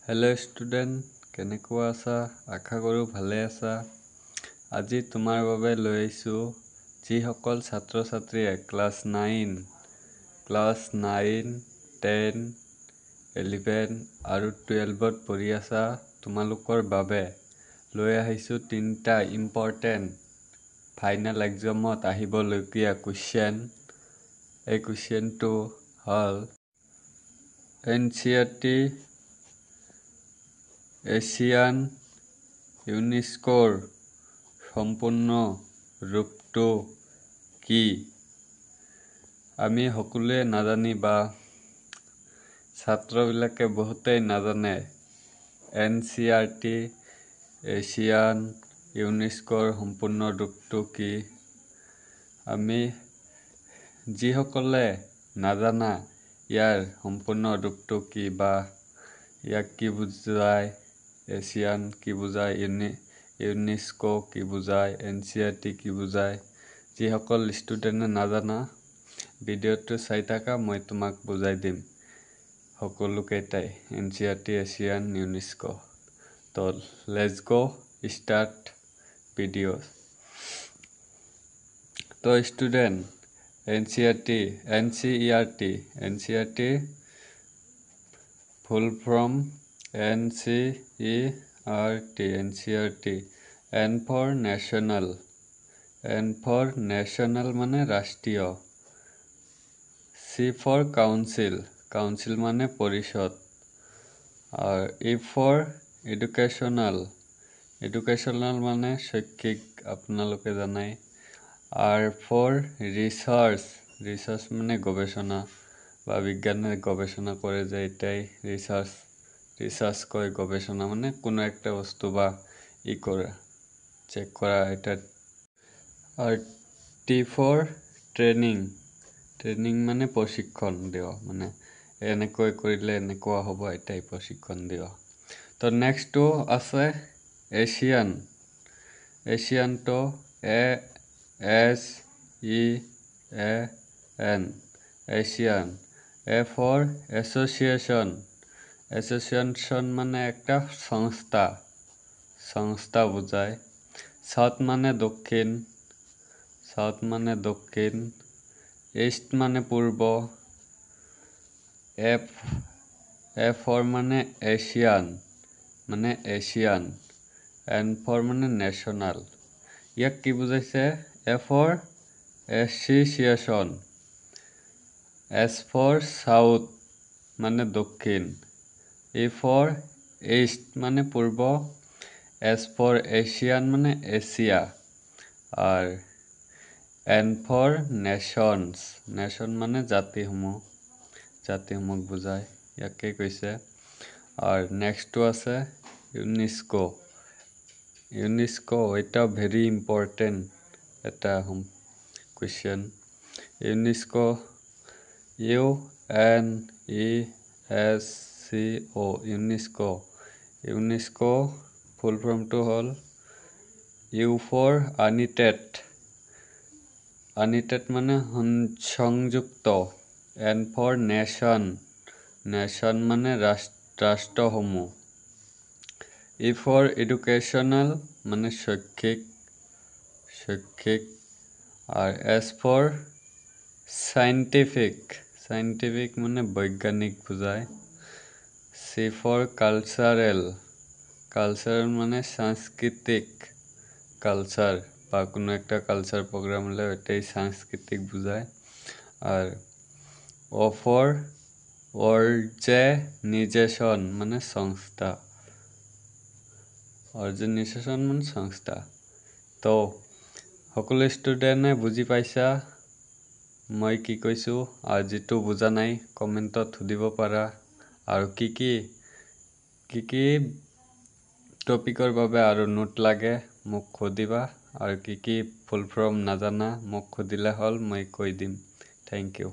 hello student केनेकुवा आसा आशा करू भाले आसा আজি তোমাৰ বাবে লৈ আইছো যি সকল ছাত্ৰ ছাত্ৰীয়ে ক্লাছ 9 10 11 আৰু 12 পঢ়ি আছা তোমালোকৰ বাবে লৈ আহিছো তিনটা ইম্পৰ্টেন্ট ফাইনাল এক্সামত আহিবলগীয়া কোৱেশ্চন এই কোৱেশ্চনটো হল এনচিইআৰটি এছিয়ান ইউনেস্কোৰ সম্পূৰ্ণ ৰূপটো কি আমি সকলোৱে নাজানি বা ছাত্ৰবিলাকে বহুতেই নাজানে এনচিইআৰটি এছিয়ান ইউনেস্কোৰ সম্পূৰ্ণ ৰূপটো কি আমি যিসকলে নাজানা ইয়াৰ সম্পূৰ্ণ ৰূপটো কি বা ইয়াক কি বুজায় এছিয়ান কি বুজায় ইউনেস্কো কি বুজায় এনচিইআৰটি কি বুজায় যিসকল ষ্টুডেণ্টে নাজানা ভিডিঅ'টো চাই থাকা মই তোমাক বুজাই দিম সকলো কেইটাই এনচিইআৰটি এছিয়ান ইউনেস্কো তো লেটস গো স্টার্ট ভিডিও তো student এনচিইআরটি full from NCERT N for national মানে রাষ্ট্রীয় C for council মানে পরিষদ আর E for educational মানে শৈক্ষিক আপোনালোকে জানাই R for research মানে গবেষণা বা বিজ্ঞানে গবেষণা করে যে এটাই রিসার্চ কয় গবেষণা মানে কোনো একটা বস্তু বা করা চেক করা এটা আর টি ফর ট্রেনিং মানে প্রশিক্ষণ দেওয়া মানে এনেকৈ কৰিলে এনেকুৱা হ'ব এটাই প্ৰশিক্ষণ দেওয়া তো নেক্সট আছে এশিয়ান তো ASEAN Asian A for association মানে একটা সংস্থা বোঝায় সাউথ মানে দক্ষিণ ইস্ট মানে পূর্ব A for মানে এশিয়ান N for মানে ন্যাশনাল ইয়াক কি বুঝাইছে A for association S for south মানে দক্ষিণ E for east মানে পূর্ব S for এশিয়ান মানে Asia are N for nation মানে জাতিসমূহ বুঝায় ইয়াকে কৈছে আর নেক্সট আছে ইউনেস্কো এটা ভেরি ইম্পর্টেন্ট এটা question UNESCO UNESCO full ফর্মটো hall U for আনিটেড মানে সংযুক্ত N for নেশন মানে রাষ্ট্রসমূহ E for educational মানে শৈক্ষিক আর S for সাইন্টিফিক মানে বৈজ্ঞানিক বুঝায় C for কালচারাল মানে সাংস্কৃতিক কালচার বা কোনো একটা কালচার প্রোগ্রাম হলে এটাই সাংস্কৃতিক বুঝায় আর O for অর্গানাইজেশন মানে সংস্থা তো সকলো ষ্টুডেণ্টে বুজি পাইছা মই কি কৈছো আর যেটো বুজা নাই কমেন্টত সুধিব পাৰা আৰু কি টপিকৰ বাবে আৰু নোট লাগে মোক খুদিবা আৰু কি ফুল ফৰ্ম নাজানা মোক খুদিলে হল মই কৈ দিম থ্যাংক ইউ